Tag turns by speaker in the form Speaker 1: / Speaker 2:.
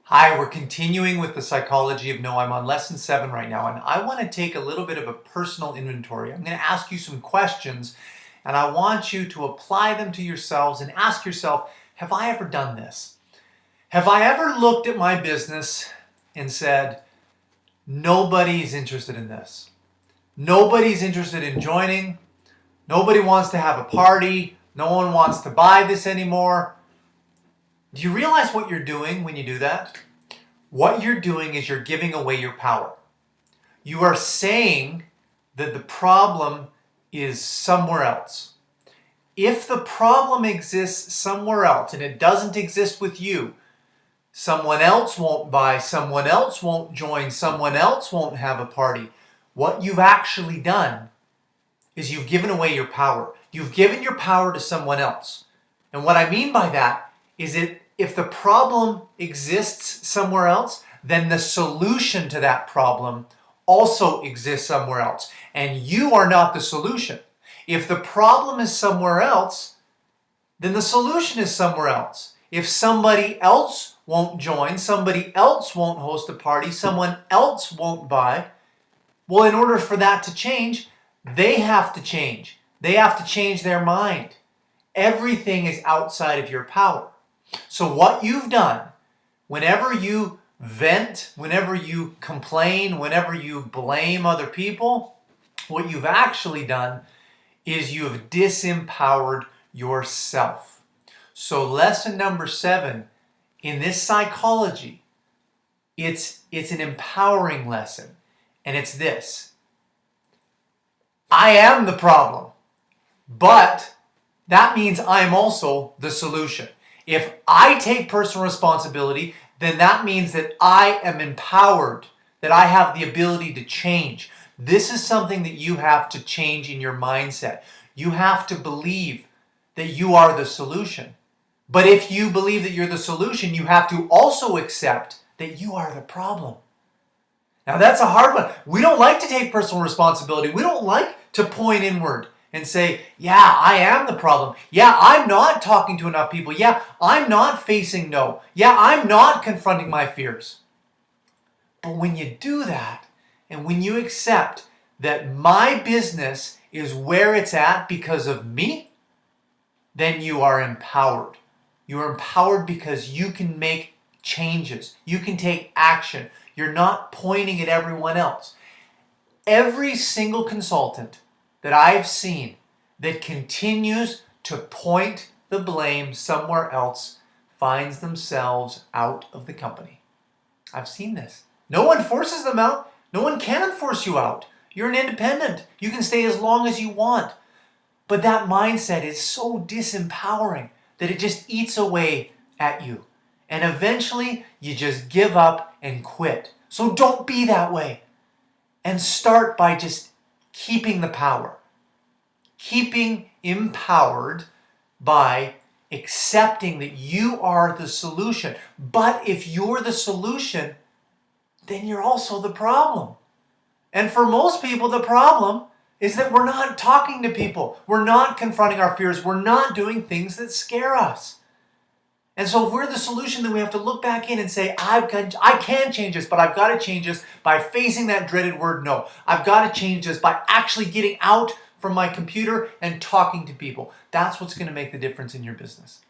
Speaker 1: Hi, we're continuing with the psychology of no. I'm on lesson 7 right now, and I want to take a little bit of a personal inventory. I'm going to ask you some questions, and I want you to apply them to yourselves and ask yourself, have I ever done this? Have I ever looked at my business and said, nobody's interested in this? Nobody's interested in joining. Nobody wants to have a party. No one wants to buy this anymore. Do you realize what you're doing when you do that? What you're doing is you're giving away your power. You are saying that the problem is somewhere else. If the problem exists somewhere else and it doesn't exist with you, someone else won't buy, someone else won't join, someone else won't have a party. What you've actually done is you've given away your power. You've given your power to someone else. And what I mean by that is that if the problem exists somewhere else, then the solution to that problem also exists somewhere else. And you are not the solution. If the problem is somewhere else, then the solution is somewhere else. If somebody else won't join, somebody else won't host a party, someone else won't buy, well, in order for that to change, they have to change. They have to change their mind. Everything is outside of your power. So what you've done, whenever you vent, whenever you complain, whenever you blame other people, what you've actually done is you've disempowered yourself. So lesson number 7 in this psychology, it's an empowering lesson, and it's this. I am the problem, but that means I'm also the solution. If I take personal responsibility, then that means that I am empowered, that I have the ability to change. This is something that you have to change in your mindset. You have to believe that you are the solution. But if you believe that you're the solution, you have to also accept that you are the problem. Now that's a hard one. We don't like to take personal responsibility. We don't like to point inward and say, yeah, I am the problem. Yeah, I'm not talking to enough people. Yeah, I'm not facing no. Yeah, I'm not confronting my fears. But when you do that, and when you accept that my business is where it's at because of me, then you are empowered. You are empowered because you can make changes. You can take action. You're not pointing at everyone else. Every single consultant that I've seen that continues to point the blame somewhere else finds themselves out of the company. I've seen this. No one forces them out. No one can force you out. You're an independent. You can stay as long as you want. But that mindset is so disempowering that it just eats away at you. And eventually you just give up and quit. So don't be that way. And start by just keeping the power. Keeping empowered by accepting that you are the solution. But if you're the solution, then you're also the problem. And for most people, the problem is that we're not talking to people. We're not confronting our fears. We're not doing things that scare us. And so if we're the solution, then we have to look back in and say, I can change this, but I've got to change this by facing that dreaded word no. I've got to change this by actually getting out from my computer and talking to people. That's what's going to make the difference in your business.